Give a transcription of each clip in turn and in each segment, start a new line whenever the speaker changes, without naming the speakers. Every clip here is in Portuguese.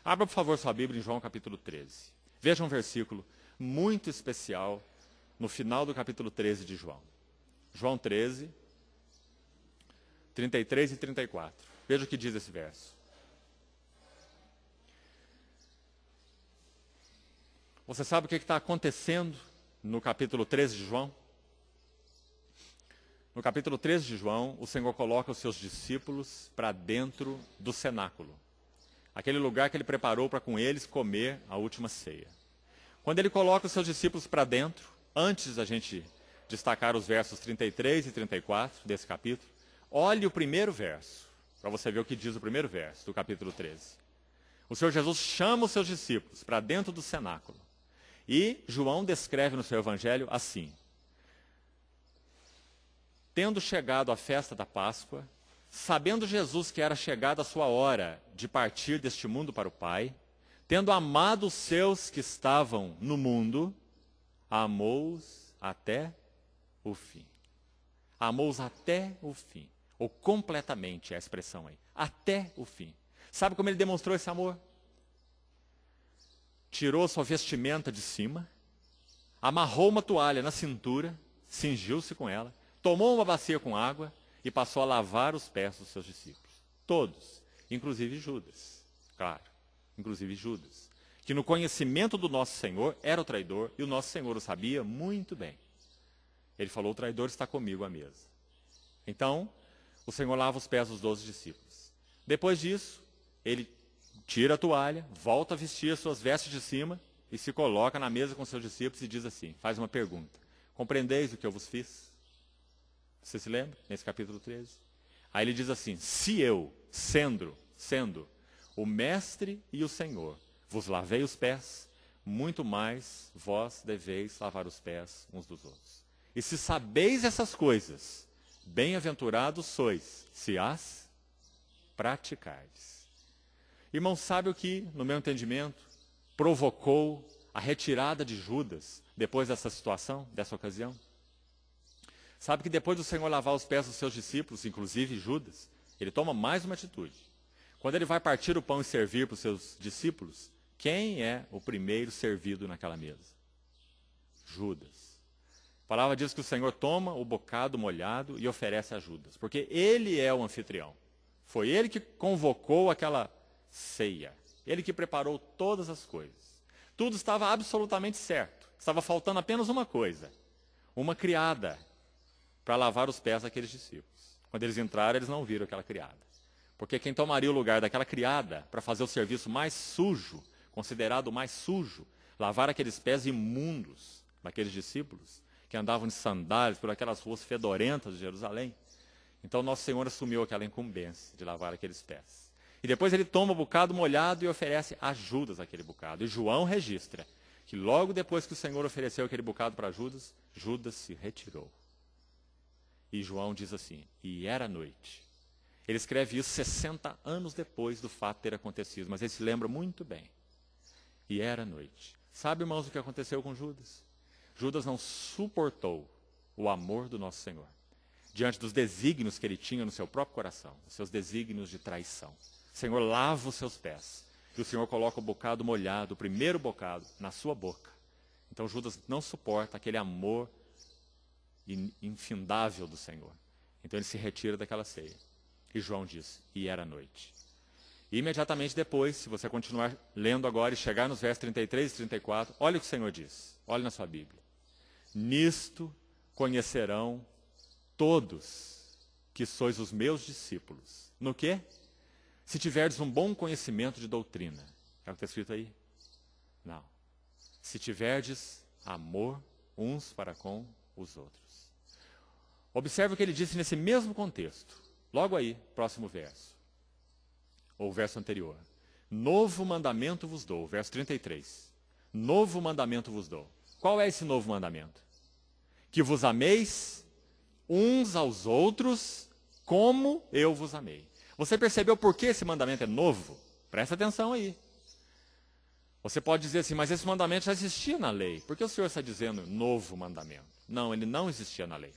Abra, por favor, sua Bíblia em João capítulo 13. Veja um versículo muito especial no final do capítulo 13 de João. João 13, 33 e 34. Veja o que diz esse verso. Você sabe o que está acontecendo no capítulo 13 de João? No capítulo 13 de João, o Senhor coloca os seus discípulos para dentro do cenáculo. Aquele lugar que ele preparou para com eles comer a última ceia. Quando ele coloca os seus discípulos para dentro, antes da gente destacar os versos 33 e 34 desse capítulo, olhe o primeiro verso, para você ver o que diz o primeiro verso do capítulo 13. O Senhor Jesus chama os seus discípulos para dentro do cenáculo. E João descreve no seu evangelho assim: tendo chegado a festa da Páscoa, sabendo Jesus que era chegada a sua hora de partir deste mundo para o Pai, tendo amado os seus que estavam no mundo, amou-os até o fim. Amou-os até o fim. Ou completamente é a expressão aí. Até o fim. Sabe como ele demonstrou esse amor? Tirou sua vestimenta de cima, amarrou uma toalha na cintura, cingiu-se com ela, tomou uma bacia com água e passou a lavar os pés dos seus discípulos. Todos, inclusive Judas, claro, inclusive Judas, que no conhecimento do nosso Senhor era o traidor e o nosso Senhor o sabia muito bem. Ele falou: o traidor está comigo à mesa. Então, o Senhor lava os pés dos 12 discípulos. Depois disso, ele tira a toalha, volta a vestir as suas vestes de cima e se coloca na mesa com seus discípulos e diz assim, faz uma pergunta: compreendeis o que eu vos fiz? Você se lembra? Nesse capítulo 13. Aí ele diz assim: se eu, sendo o mestre e o Senhor, vos lavei os pés, muito mais vós deveis lavar os pés uns dos outros. E se sabeis essas coisas, bem-aventurados sois, se as praticardes. Irmão, sabe o que, no meu entendimento, provocou a retirada de Judas depois dessa situação, dessa ocasião? Sabe que depois do Senhor lavar os pés dos seus discípulos, inclusive Judas, ele toma mais uma atitude. Quando ele vai partir o pão e servir para os seus discípulos, quem é o primeiro servido naquela mesa? Judas. A palavra diz que o Senhor toma o bocado molhado e oferece a Judas, porque ele é o anfitrião. Foi ele que convocou aquela ceia. Ele que preparou todas as coisas. Tudo estava absolutamente certo. Estava faltando apenas uma coisa: uma criada para lavar os pés daqueles discípulos. Quando eles entraram, eles não viram aquela criada. Porque quem tomaria o lugar daquela criada para fazer o serviço mais sujo, considerado o mais sujo, lavar aqueles pés imundos daqueles discípulos que andavam de sandálias por aquelas ruas fedorentas de Jerusalém. Então nosso Senhor assumiu aquela incumbência de lavar aqueles pés. E depois ele toma o bocado molhado e oferece a Judas aquele bocado. E João registra que logo depois que o Senhor ofereceu aquele bocado para Judas, Judas se retirou. E João diz assim: e era noite. Ele escreve isso 60 anos depois do fato ter acontecido, mas ele se lembra muito bem. E era noite. Sabe, irmãos, o que aconteceu com Judas? Judas não suportou o amor do nosso Senhor, diante dos desígnios que ele tinha no seu próprio coração, os seus desígnios de traição. O Senhor lava os seus pés, e o Senhor coloca o bocado molhado, o primeiro bocado, na sua boca. Então Judas não suporta aquele amor infindável do Senhor. Então ele se retira daquela ceia. E João diz: e era noite. E imediatamente depois, se você continuar lendo agora e chegar nos versos 33 e 34, olha o que o Senhor diz. Olha na sua Bíblia. Nisto conhecerão todos que sois os meus discípulos. No quê? Se tiverdes um bom conhecimento de doutrina. É o que está escrito aí? Não. Se tiverdes amor uns para com os outros. Observe o que ele disse nesse mesmo contexto. Logo aí, próximo verso. Ou verso anterior. Novo mandamento vos dou. Verso 33. Novo mandamento vos dou. Qual é esse novo mandamento? Que vos ameis uns aos outros como eu vos amei. Você percebeu por que esse mandamento é novo? Presta atenção aí. Você pode dizer assim, mas esse mandamento já existia na lei. Por que o Senhor está dizendo novo mandamento? Não, ele não existia na lei.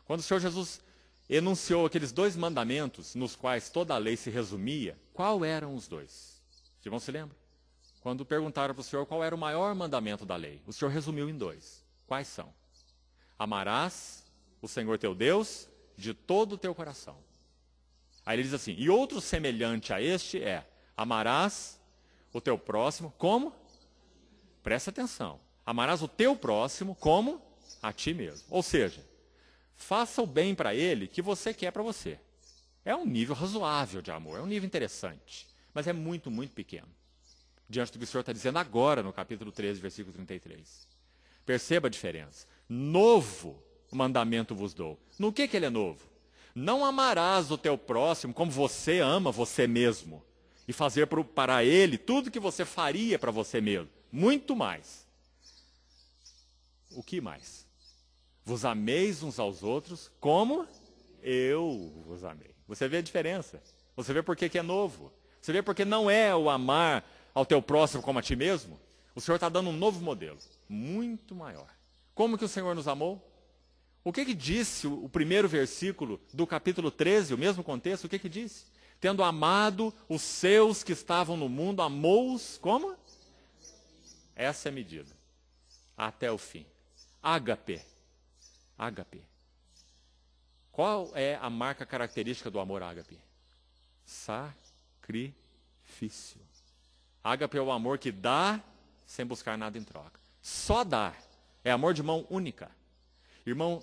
Quando o Senhor Jesus enunciou aqueles 2 mandamentos nos quais toda a lei se resumia, qual eram os 2? irmãos se lembram? Quando perguntaram para o Senhor qual era o maior mandamento da lei, o Senhor resumiu em 2. Quais são? Amarás o Senhor teu Deus de todo o teu coração. Aí ele diz assim, e outro semelhante a este é, amarás o teu próximo como? Presta atenção. Amarás o teu próximo como a ti mesmo. Ou seja, faça o bem para ele que você quer para você. É um nível razoável de amor, é um nível interessante, mas é muito, muito pequeno. Diante do que o Senhor está dizendo agora no capítulo 13, versículo 33. Perceba a diferença. Novo mandamento vos dou. No que ele é novo? Não amarás o teu próximo como você ama você mesmo. E fazer para ele tudo que você faria para você mesmo. Muito mais. O que mais? Vos ameis uns aos outros como eu vos amei. Você vê a diferença. Você vê por que é novo. Você vê porque não é o amar ao teu próximo como a ti mesmo. O Senhor está dando um novo modelo. Muito maior. Como que o Senhor nos amou? O que disse o primeiro versículo do capítulo 13, o mesmo contexto, o que disse? Tendo amado os seus que estavam no mundo, amou-os como? Essa é a medida. Até o fim. Ágape. Ágape. Qual é a marca característica do amor ágape? Sacrifício. Ágape é o amor que dá sem buscar nada em troca. Só dar. É amor de mão única. Irmão,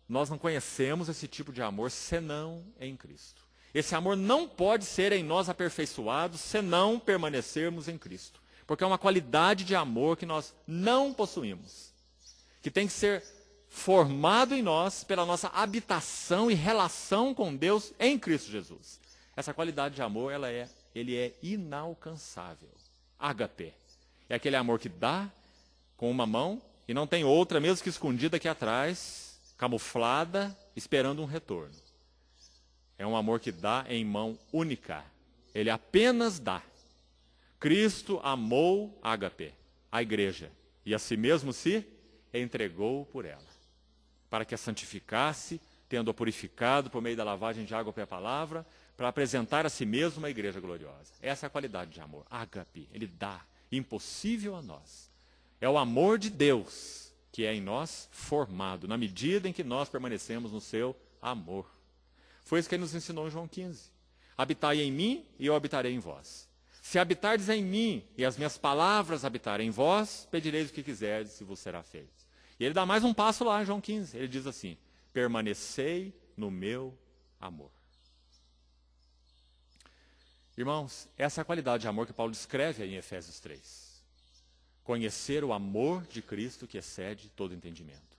nós não conhecemos esse tipo de amor senão em Cristo. Esse amor não pode ser em nós aperfeiçoado senão permanecermos em Cristo. Porque é uma qualidade de amor que nós não possuímos. Que tem que ser formado em nós pela nossa habitação e relação com Deus em Cristo Jesus. Essa qualidade de amor, ele é inalcançável. Ágape. É aquele amor que dá com uma mão e não tem outra, mesmo que escondida aqui atrás, camuflada, esperando um retorno. É um amor que dá em mão única. Ele apenas dá. Cristo amou ágape, a igreja, e a si mesmo se entregou por ela, para que a santificasse, tendo-a purificado por meio da lavagem de água pela palavra, para apresentar a si mesmo uma igreja gloriosa. Essa é a qualidade de amor. Ágape, ele dá, impossível a nós. É o amor de Deus que é em nós formado, na medida em que nós permanecemos no seu amor. Foi isso que ele nos ensinou em João 15. Habitai em mim e eu habitarei em vós. Se habitardes em mim e as minhas palavras habitarem em vós, pedireis o que quiserdes e vos será feito. E ele dá mais um passo lá em João 15. Ele diz assim, permanecei no meu amor. Irmãos, essa é a qualidade de amor que Paulo descreve aí em Efésios 3. Conhecer o amor de Cristo que excede todo entendimento.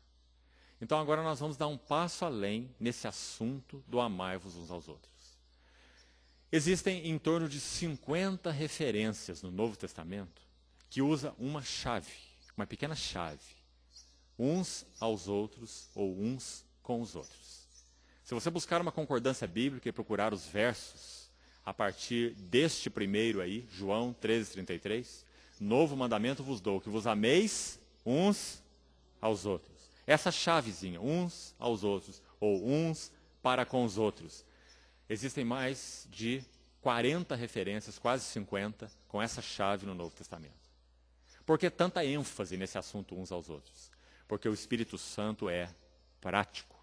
Então agora nós vamos dar um passo além nesse assunto do amai-vos uns aos outros. Existem em torno de 50 referências no Novo Testamento que usa uma chave, uma pequena chave. Uns aos outros ou uns com os outros. Se você buscar uma concordância bíblica e procurar os versos a partir deste primeiro aí, João 13:33, novo mandamento vos dou, que vos ameis uns aos outros. Essa chavezinha, uns aos outros, ou uns para com os outros. Existem mais de 40 referências, quase 50, com essa chave no Novo Testamento. Por que tanta ênfase nesse assunto uns aos outros? Porque o Espírito Santo é prático.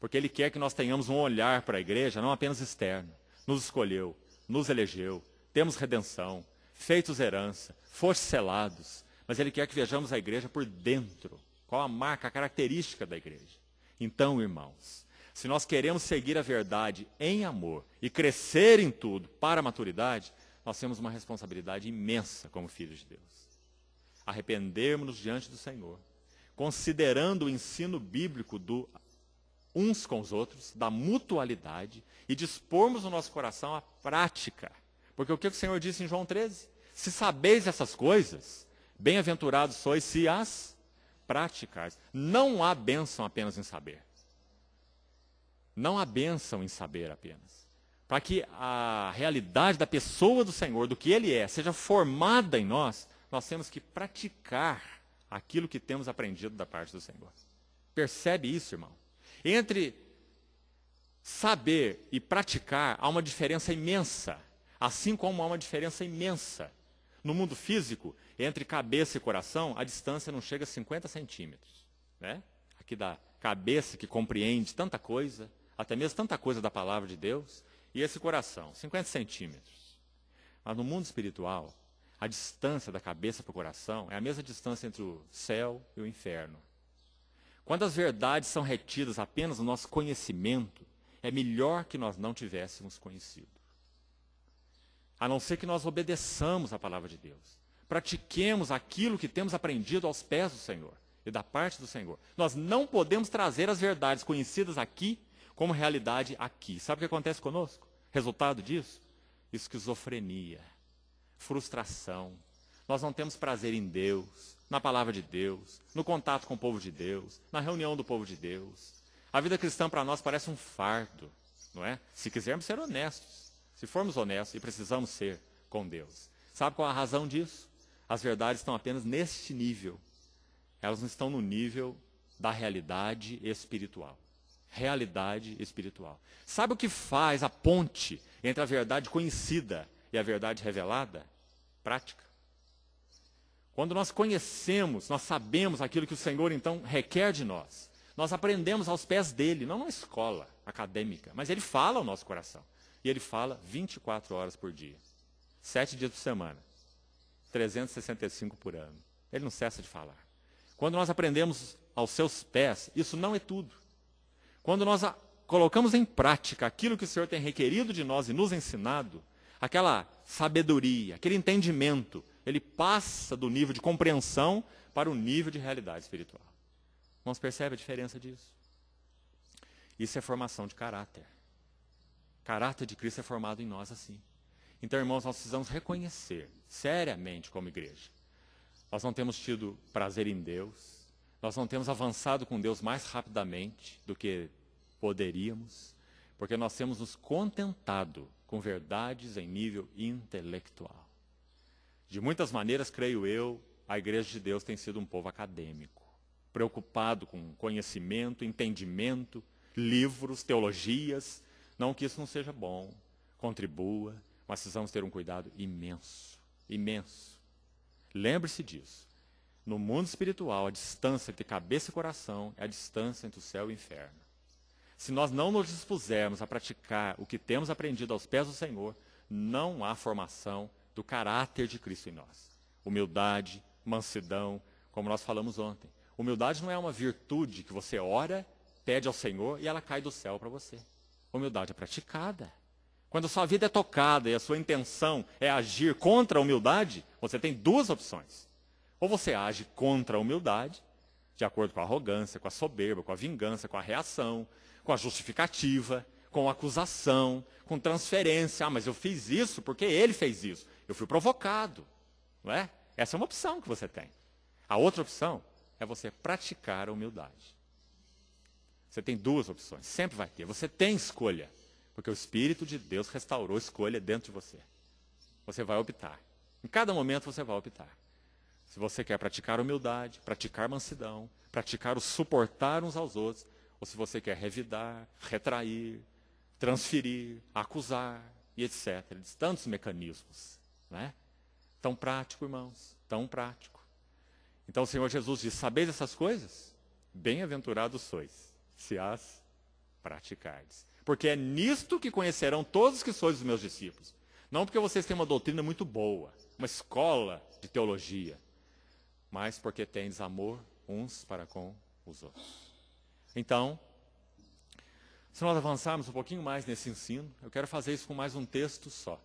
Porque Ele quer que nós tenhamos um olhar para a igreja, não apenas externo. Nos escolheu, nos elegeu, temos redenção, feitos herança, fostes selados. Mas Ele quer que vejamos a igreja por dentro. Qual a marca, a característica da igreja? Então, irmãos, se nós queremos seguir a verdade em amor e crescer em tudo para a maturidade, nós temos uma responsabilidade imensa como filhos de Deus. Arrependermos-nos diante do Senhor, considerando o ensino bíblico do uns com os outros, da mutualidade, e dispormos o nosso coração à prática. Porque o que o Senhor disse em João 13? Se sabeis essas coisas, bem-aventurados sois se as praticais. Não há bênção apenas em saber. Não há bênção em saber apenas. Para que a realidade da pessoa do Senhor, do que Ele é, seja formada em nós, nós temos que praticar aquilo que temos aprendido da parte do Senhor. Percebe isso, irmão? Entre saber e praticar, há uma diferença imensa. Assim como há uma diferença imensa. No mundo físico, entre cabeça e coração, a distância não chega a 50 centímetros. Né? Aqui da cabeça que compreende tanta coisa, até mesmo tanta coisa da palavra de Deus, e esse coração, 50 centímetros. Mas no mundo espiritual, a distância da cabeça para o coração é a mesma distância entre o céu e o inferno. Quando as verdades são retidas apenas no nosso conhecimento, é melhor que nós não tivéssemos conhecido. A não ser que nós obedeçamos a palavra de Deus. Pratiquemos aquilo que temos aprendido aos pés do Senhor e da parte do Senhor. Nós não podemos trazer as verdades conhecidas aqui como realidade aqui. Sabe o que acontece conosco? Resultado disso? Esquizofrenia, frustração. Nós não temos prazer em Deus, na palavra de Deus, no contato com o povo de Deus, na reunião do povo de Deus. A vida cristã para nós parece um fardo, não é? Se quisermos ser honestos, se formos honestos, e precisamos ser com Deus. Sabe qual a razão disso? As verdades estão apenas neste nível. Elas não estão no nível da realidade espiritual. Realidade espiritual. Sabe o que faz a ponte entre a verdade conhecida e a verdade revelada? Prática. Quando nós conhecemos, nós sabemos aquilo que o Senhor então requer de nós. Nós aprendemos aos pés dele, não na escola acadêmica, mas ele fala ao nosso coração. E ele fala 24 horas por dia, 7 dias por semana, 365 por ano. Ele não cessa de falar. Quando nós aprendemos aos seus pés, isso não é tudo. Quando nós colocamos em prática aquilo que o Senhor tem requerido de nós e nos ensinado, aquela sabedoria, aquele entendimento, ele passa do nível de compreensão para o nível de realidade espiritual. Irmãos, percebe a diferença disso? Isso é formação de caráter. O caráter de Cristo é formado em nós assim. Então, irmãos, nós precisamos reconhecer, seriamente como igreja, nós não temos tido prazer em Deus, nós não temos avançado com Deus mais rapidamente do que poderíamos, porque nós temos nos contentado com verdades em nível intelectual. De muitas maneiras, creio eu, a igreja de Deus tem sido um povo acadêmico, preocupado com conhecimento, entendimento, livros, teologias. Não que isso não seja bom, contribua, mas precisamos ter um cuidado imenso, imenso. Lembre-se disso. No mundo espiritual, a distância entre cabeça e coração é a distância entre o céu e o inferno. Se nós não nos dispusermos a praticar o que temos aprendido aos pés do Senhor, não há formação do caráter de Cristo em nós. Humildade, mansidão, como nós falamos ontem. Humildade não é uma virtude que você ora, pede ao Senhor e ela cai do céu para você. Humildade é praticada. Quando a sua vida é tocada e a sua intenção é agir contra a humildade, você tem duas opções. Ou você age contra a humildade, de acordo com a arrogância, com a soberba, com a vingança, com a reação, com a justificativa, com a acusação, com transferência. Ah, mas eu fiz isso porque ele fez isso. Eu fui provocado. Não é? Essa é uma opção que você tem. A outra opção é você praticar a humildade. Você tem duas opções, sempre vai ter. Você tem escolha, porque o Espírito de Deus restaurou a escolha dentro de você. Você vai optar. Em cada momento você vai optar. Se você quer praticar humildade, praticar mansidão, praticar o suportar uns aos outros, ou se você quer revidar, retrair, transferir, acusar e etc. Tantos mecanismos. Né? Tão prático, irmãos, tão prático. Então o Senhor Jesus diz, sabeis essas coisas? Bem-aventurados sois, se as praticardes. Porque é nisto que conhecerão todos que sois os meus discípulos. Não porque vocês têm uma doutrina muito boa, uma escola de teologia, mas porque tendes amor uns para com os outros. Então, se nós avançarmos um pouquinho mais nesse ensino, eu quero fazer isso com mais um texto só.